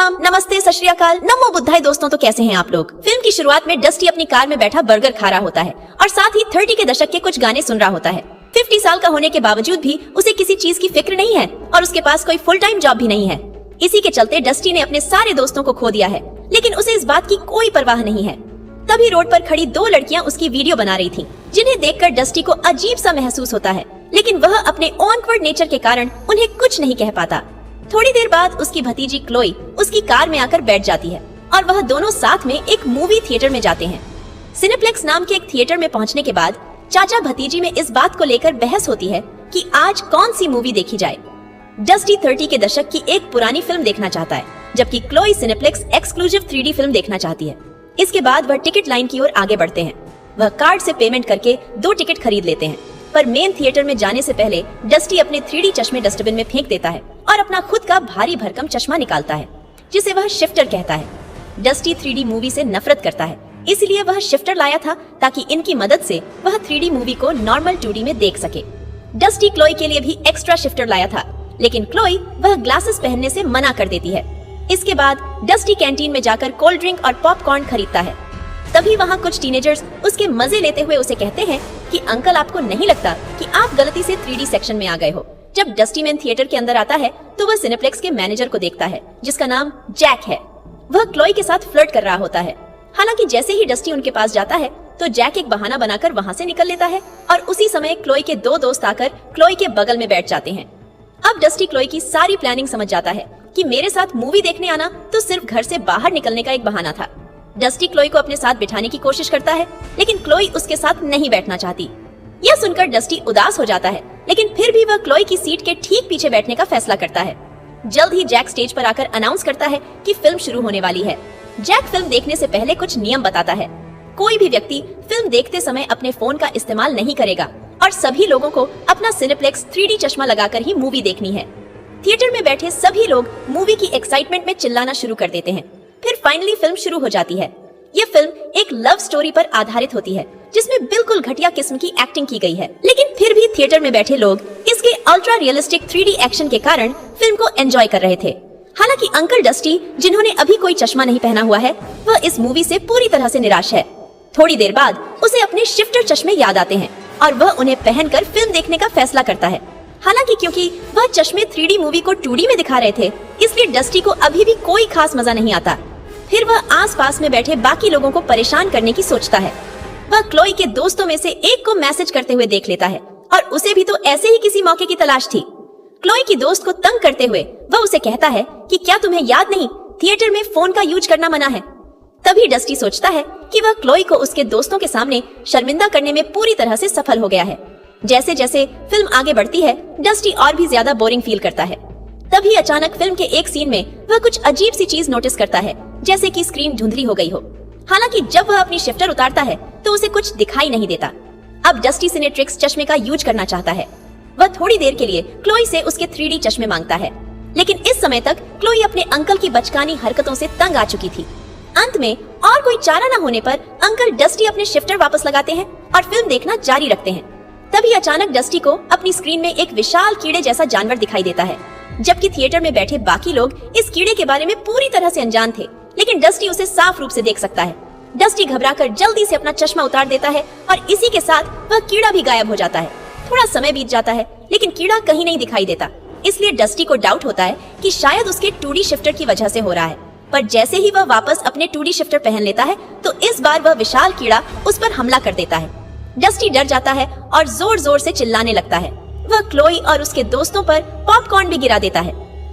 सलाम, नमस्ते, सत श्री अकाल, नमो बुद्धाय। दोस्तों तो कैसे हैं आप लोग। फिल्म की शुरुआत में डस्टी अपनी कार में बैठा बर्गर खा रहा होता है और साथ ही 30 के दशक के कुछ गाने सुन रहा होता है। 50 साल का होने के बावजूद भी उसे किसी चीज की फिक्र नहीं है और उसके पास कोई फुल टाइम जॉब भी नहीं है। इसी के चलते डस्टी ने अपने सारे दोस्तों को खो दिया है, लेकिन उसे इस बात की कोई परवाह नहीं है। तभी रोड पर खड़ी 2 लड़कियां उसकी वीडियो बना रही थीं, जिन्हें देखकर डस्टी को अजीब सा महसूस होता है, लेकिन वह अपने ऑकवर्ड नेचर के कारण उन्हें कुछ नहीं कह पाता। थोड़ी देर बाद उसकी भतीजी क्लोई उसकी कार में आकर बैठ जाती है और वह दोनों साथ में एक मूवी थिएटर में जाते हैं। सिनेप्लेक्स नाम के एक थिएटर में पहुंचने के बाद चाचा भतीजी में इस बात को लेकर बहस होती है कि आज कौन सी मूवी देखी जाए। डस्टी 30 के दशक की एक पुरानी फिल्म देखना चाहता है, जबकि Chloe cineplex exclusive 3D film देखना चाहती है। इसके बाद वह टिकट लाइन की ओर आगे बढ़ते हैं। वह कार्ड से पेमेंट करके 2 टिकट खरीद लेते हैं, पर मेन थिएटर में जाने से पहले डस्टी अपने 3D चश्मे डस्टबिन में फेंक देता है और अपना खुद का भारी भरकम चश्मा निकालता है, जिसे वह शिफ्टर कहता है। डस्टी 3D मूवी से नफरत करता है, इसलिए वह शिफ्टर लाया था ताकि इनकी मदद से वह 3D मूवी को नॉर्मल 2D में देख सके। डस्टी क्लोई के लिए भी एक्स्ट्रा शिफ्टर लाया था, लेकिन क्लोई वह ग्लासेस पहनने से मना कर देती है। इसके बाद डस्टी कैंटीन में जाकर कोल्ड ड्रिंक और पॉपकॉर्न खरीदता है। तभी वहाँ कुछ टीनेजर्स उसके मजे लेते हुए उसे कहते हैं कि अंकल, आपको नहीं लगता कि आप गलती से 3D सेक्शन में आ गए हो। जब डस्टी मैन थिएटर के अंदर आता है तो वह सिनेप्लेक्स के मैनेजर को देखता है, जिसका नाम जैक है। वह क्लोई के साथ फ्लर्ट कर रहा होता है। हालांकि जैसे ही डस्टी उनके पास जाता है तो जैक एक बहाना बनाकर वहाँ से निकल लेता है और उसी समय क्लोई के 2 दोस्त आकर क्लोई के बगल में बैठ जाते हैं। अब डस्टी क्लोई की सारी प्लानिंग समझ जाता है कि मेरे साथ मूवी देखने आना तो सिर्फ घर से बाहर निकलने का एक बहाना था। डस्टी क्लोई को अपने साथ बिठाने की कोशिश करता है, लेकिन क्लोई उसके साथ नहीं बैठना चाहती। यह सुनकर डस्टी उदास हो जाता है, लेकिन फिर भी वह क्लोई की सीट के ठीक पीछे बैठने का फैसला करता है। जल्द ही जैक स्टेज पर आकर अनाउंस करता है कि फिल्म शुरू होने वाली है। जैक फिल्म देखने से पहले कुछ नियम बताता है। कोई भी व्यक्ति फिल्म देखते समय अपने फोन का इस्तेमाल नहीं करेगा और सभी लोगों को अपना सिनेप्लेक्स 3D चश्मा लगाकर ही मूवी देखनी है। थिएटर में बैठे सभी लोग मूवी की एक्साइटमेंट में चिल्लाना शुरू कर देते हैं। फिर फाइनली फिल्म शुरू हो जाती है। ये फिल्म एक लव स्टोरी पर आधारित होती है, जिसमें बिल्कुल घटिया किस्म की एक्टिंग की गई है, लेकिन फिर भी थिएटर में बैठे लोग इसके अल्ट्रा रियलिस्टिक 3D एक्शन के कारण फिल्म को एंजॉय कर रहे थे। हालांकि अंकल डस्टी, जिन्होंने अभी कोई चश्मा नहीं पहना हुआ है, वह इस मूवी से पूरी तरह से निराश है। थोड़ी देर बाद उसे अपने शिफ्टर चश्मे याद आते हैं और वह उन्हें पहनकर फिल्म देखने का फैसला करता है। हालांकि क्योंकि वह चश्मे 3D मूवी को 2D में दिखा रहे थे, इसलिए डस्टी को अभी भी कोई खास मजा नहीं आता। फिर वह आसपास में बैठे बाकी लोगों को परेशान करने की सोचता है। वह क्लोई के दोस्तों में से एक को मैसेज करते हुए देख लेता है और उसे भी तो ऐसे ही किसी मौके की तलाश थी। क्लोई की दोस्त को तंग करते हुए वह उसे कहता है कि क्या तुम्हें याद नहीं, थिएटर में फोन का यूज करना मना है। तभी डस्टी सोचता है कि वह क्लोई को उसके दोस्तों के सामने शर्मिंदा करने में पूरी तरह से सफल हो गया है। जैसे जैसे फिल्म आगे बढ़ती है, डस्टी और भी ज्यादा बोरिंग फील करता है। तभी अचानक फिल्म के एक सीन में वह कुछ अजीब सी चीज नोटिस करता है, जैसे कि स्क्रीन धुंधली हो गई हो। हालांकि जब वह अपनी शिफ्टर उतारता है तो उसे कुछ दिखाई नहीं देता। अब डस्टी सिनेट्रिक्स चश्मे का यूज करना चाहता है। वह थोड़ी देर के लिए क्लोई से उसके 3D चश्मे मांगता है, लेकिन इस समय तक क्लोई अपने अंकल की बचकानी हरकतों से तंग आ चुकी थी। अंत में और कोई चारा न होने पर अंकल डस्टी अपने शिफ्टर वापस लगाते हैं और फिल्म देखना जारी रखते हैं। तभी अचानक डस्टी को अपनी स्क्रीन में एक विशाल कीड़े जैसा जानवर दिखाई देता है, जबकि थिएटर में बैठे बाकी लोग इस कीड़े के बारे में पूरी तरह से अनजान थे, लेकिन डस्टी उसे साफ रूप से देख सकता है। डस्टी घबराकर जल्दी से अपना चश्मा उतार देता है और इसी के साथ वह कीड़ा भी गायब हो जाता है। थोड़ा समय बीत जाता है, लेकिन कीड़ा कहीं नहीं दिखाई देता। इसलिए डस्टी को डाउट होता है कि शायद उसके 2D शिफ्टर की वजह से हो रहा है। पर जैसे ही वह वापस अपने 2D शिफ्टर पहन लेता है तो इस बार वह विशाल कीड़ा उस पर हमला कर देता है। डस्टी डर जाता है और जोर जोर से चिल्लाने लगता है। वह क्लोई और उसके दोस्तों पर पॉपकॉर्न भी गिरा देता है।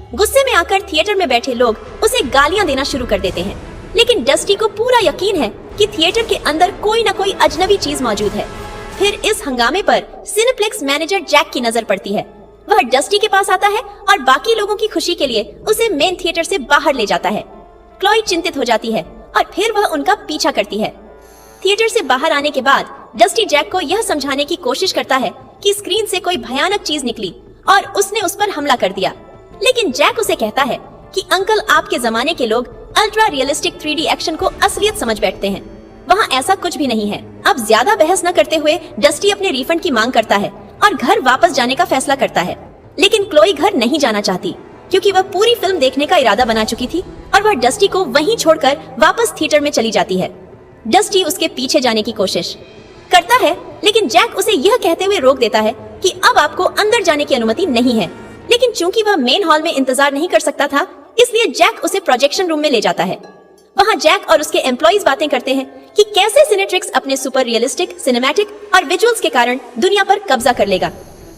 गुस्से में आकर थिएटर में बैठे लोग उसे गालियां देना शुरू कर देते हैं, लेकिन डस्टी को पूरा यकीन है कि थिएटर के अंदर कोई न कोई अजनबी चीज मौजूद है। फिर इस हंगामे पर सिनेप्लेक्स मैनेजर जैक की नजर पड़ती है। वह डस्टी के पास आता है और बाकी लोगों की खुशी के लिए उसे मेन थिएटर से बाहर ले जाता है। क्लोई चिंतित हो जाती है और फिर वह उनका पीछा करती है। थिएटर से बाहर आने के बाद डस्टी जैक को यह समझाने की कोशिश करता है कि स्क्रीन से कोई भयानक चीज निकली और उसने उस पर हमला कर दिया, लेकिन जैक उसे कहता है कि अंकल, आपके जमाने के लोग अल्ट्रा रियलिस्टिक 3D एक्शन को असलियत समझ बैठते हैं। वहाँ ऐसा कुछ भी नहीं है। अब ज्यादा बहस न करते हुए डस्टी अपने रिफंड की मांग करता है और घर वापस जाने का फैसला करता है, लेकिन क्लोई घर नहीं जाना चाहती। क्योंकि वह पूरी फिल्म देखने का इरादा बना चुकी थी और वह डस्टी को वहीं छोड़कर वापस थिएटर में चली जाती है। डस्टी उसके पीछे जाने की कोशिश करता है, लेकिन जैक उसे यह कहते हुए रोक देता है कि अब आपको अंदर जाने की अनुमति नहीं है। लेकिन चूंकि वह मेन हॉल में इंतजार नहीं कर सकता था, इसलिए जैक उसे प्रोजेक्शन रूम में ले जाता है। वहां जैक और उसके एम्प्लॉइज बातें करते हैं कि कैसे सिनेट्रिक्स अपने सुपर रियलिस्टिक, सिनेमैटिक और विजुअल्स के कारण दुनिया पर कब्जा कर लेगा।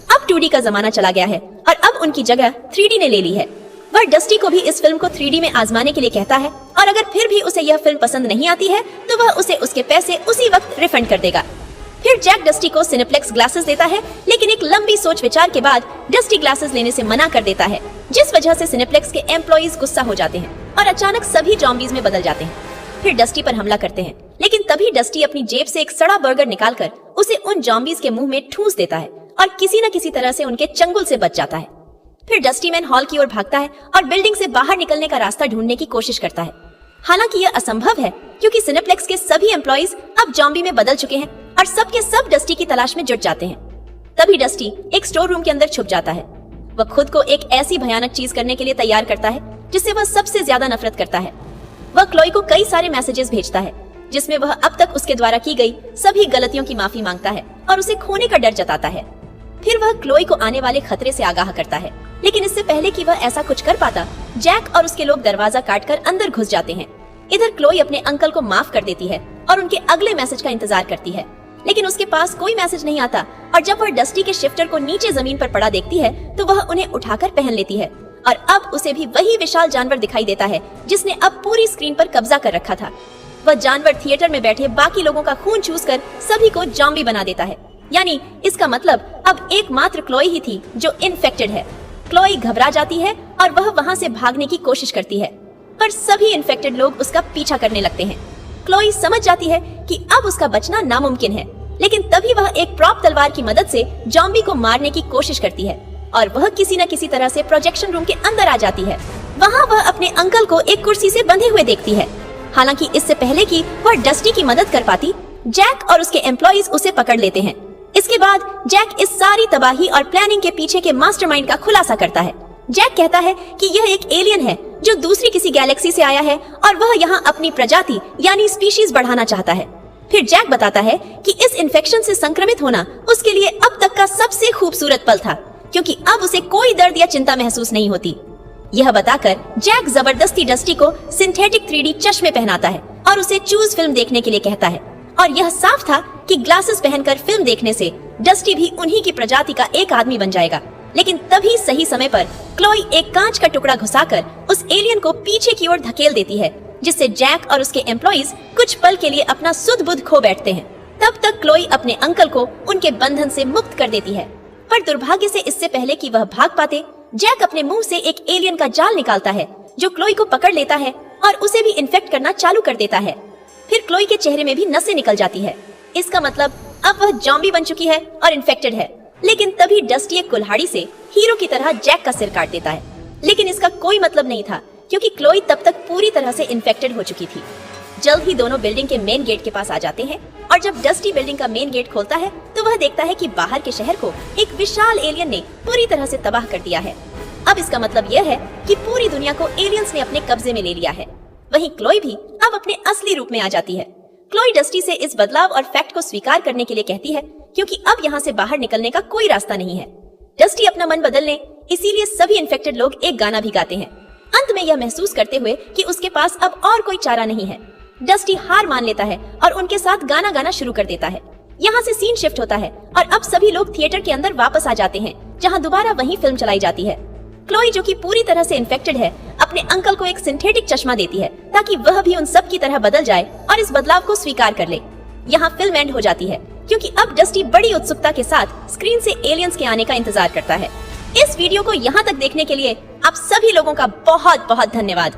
अब 2D का जमाना चला गया है और अब उनकी जगह 3D ने ले ली है। वह डस्टी को भी इस फिल्म को 3D में आजमाने के लिए कहता है और अगर फिर भी उसे यह फिल्म पसंद नहीं आती है तो वह उसे उसके पैसे उसी वक्त रिफंड कर देगा। फिर जैक डस्टी को सिनेप्लेक्स ग्लासेस देता है, लेकिन एक लंबी सोच विचार के बाद डस्टी ग्लासेस लेने से मना कर देता है, जिस वजह से सिनेप्लेक्स के एम्प्लॉइज गुस्सा हो जाते हैं और अचानक सभी जॉम्बीज में बदल जाते हैं। फिर डस्टी पर हमला करते हैं, लेकिन तभी डस्टी अपनी जेब से एक सड़ा बर्गर निकालकर उसे उन जॉम्बीज के मुंह में ठूंस देता है और किसी न किसी तरह से उनके चंगुल से बच जाता है। फिर डस्टी मैन हॉल की ओर भागता है और बिल्डिंग से बाहर निकलने का रास्ता ढूंढने की कोशिश करता है। हालांकि यह असंभव है क्योंकि सिनेप्लेक्स के सभी एम्प्लॉइज अब जॉम्बी में बदल चुके हैं और सबके सब डस्टी की तलाश में जुट जाते हैं। तभी डस्टी एक स्टोर रूम के अंदर छुप जाता है। वह खुद को एक ऐसी भयानक चीज करने के लिए तैयार करता है जिससे वह सबसे ज्यादा नफरत करता है। वह क्लोई को कई सारे मैसेजेस भेजता है जिसमें वह अब तक उसके द्वारा की गई सभी गलतियों की माफी मांगता है और उसे खोने का डर जताता है। फिर वह क्लोई को आने वाले खतरे से आगाह करता है, लेकिन इससे पहले कि वह ऐसा कुछ कर पाता, जैक और उसके लोग दरवाजा काटकर अंदर घुस जाते हैं। इधर क्लोई अपने अंकल को माफ कर देती है और उनके अगले मैसेज का इंतजार करती है, लेकिन उसके पास कोई मैसेज नहीं आता और जब वह डस्टी के शिफ्टर को नीचे जमीन पर पड़ा देखती है तो वह उन्हें उठाकर पहन लेती है और अब उसे भी वही विशाल जानवर दिखाई देता है जिसने अब पूरी स्क्रीन पर कब्जा कर रखा था। वह जानवर थिएटर में बैठे बाकी लोगों का खून चूसकर सभी को जॉम्बी बना देता है। यानी इसका मतलब अब एकमात्र क्लोई ही थी जो इन्फेक्टेड है। क्लोई घबरा जाती है और वह वहां से भागने की कोशिश करती है, पर सभी इन्फेक्टेड लोग उसका पीछा करने लगते हैं। क्लोई समझ जाती है कि अब उसका बचना नामुमकिन है, लेकिन तभी वह एक प्रॉप तलवार की मदद से जॉम्बी को मारने की कोशिश करती है और वह किसी न किसी तरह से प्रोजेक्शन रूम के अंदर आ जाती है। वहाँ वह अपने अंकल को एक कुर्सी से बंधे हुए देखती है। हालांकि इससे पहले कि वह डस्टी की मदद कर पाती, जैक और उसके एम्प्लॉइज उसे पकड़ लेते हैं। इसके बाद जैक इस सारी तबाही और प्लानिंग के पीछे के मास्टरमाइंड का खुलासा करता है। जैक कहता है कि यह एक एलियन है जो दूसरी किसी गैलेक्सी से आया है और वह यहाँ अपनी प्रजाति यानी स्पीशीज बढ़ाना चाहता है। फिर जैक बताता है कि इस इन्फेक्शन से संक्रमित होना उसके लिए अब तक का सबसे खूबसूरत पल था, क्योंकि अब उसे कोई दर्द या चिंता महसूस नहीं होती। यह बताकर जैक जबरदस्ती डस्टी को सिंथेटिक 3D चश्मे पहनाता है और उसे चूज फिल्म देखने के लिए कहता है और यह साफ था कि ग्लासेस पहनकर फिल्म देखने से डस्टी भी उन्हीं की प्रजाति का एक आदमी बन जाएगा। लेकिन तभी सही समय पर क्लोई एक कांच का टुकड़ा घुसाकर उस एलियन को पीछे की ओर धकेल देती है, जिससे जैक और उसके एम्प्लॉइज कुछ पल के लिए अपना सुध बुध खो बैठते हैं। तब तक क्लोई अपने अंकल को उनके बंधन से मुक्त कर देती है, पर दुर्भाग्य से इससे पहले कि वह भाग पाते, जैक अपने मुंह से एक एलियन का जाल निकालता है जो क्लोई को पकड़ लेता है और उसे भी इन्फेक्ट करना चालू कर देता है। फिर क्लोई के चेहरे में भी नसें निकल जाती है। इसका मतलब अब वह जॉम्बी बन चुकी है और इन्फेक्टेड है। लेकिन तभी डस्टी एक कुल्हाड़ी से हीरो की तरह जैक का सिर काट देता है, लेकिन इसका कोई मतलब नहीं था क्योंकि क्लोई तब तक पूरी तरह से इन्फेक्टेड हो चुकी थी। जल्द ही दोनों बिल्डिंग के मेन गेट के पास आ जाते हैं और जब डस्टी बिल्डिंग का मेन गेट खोलता है तो वह देखता है कि बाहर के शहर को एक विशाल एलियन ने पूरी तरह से तबाह कर दिया है। अब इसका मतलब यह है कि पूरी दुनिया को एलियंस ने अपने कब्जे में ले लिया है। वहीं क्लोई भी अब अपने असली रूप में आ जाती है। क्लोई डस्टी से इस बदलाव और फैक्ट को स्वीकार करने के लिए कहती है क्योंकि अब यहाँ से बाहर निकलने का कोई रास्ता नहीं है। डस्टी अपना मन बदल ले, इसीलिए सभी इन्फेक्टेड लोग एक गाना भी गाते हैं, अंत में यह महसूस करते हुए कि उसके पास अब और कोई चारा नहीं है। डस्टी हार मान लेता है और उनके साथ गाना गाना शुरू कर देता है। यहाँ से सीन शिफ्ट होता है और अब सभी लोग थिएटर के अंदर वापस आ जाते हैं, जहाँ दोबारा वही फिल्म चलाई जाती है। क्लोई, जो कि पूरी तरह से इन्फेक्टेड है, अपने अंकल को एक सिंथेटिक चश्मा देती है ताकि वह भी उन सब की तरह बदल जाए और इस बदलाव को स्वीकार कर ले। यहाँ फिल्म एंड हो जाती है क्योंकि अब डस्टी बड़ी उत्सुकता के साथ स्क्रीन से एलियंस के आने का इंतजार करता है। इस वीडियो को यहाँ तक देखने के लिए आप सभी लोगों का बहुत बहुत धन्यवाद।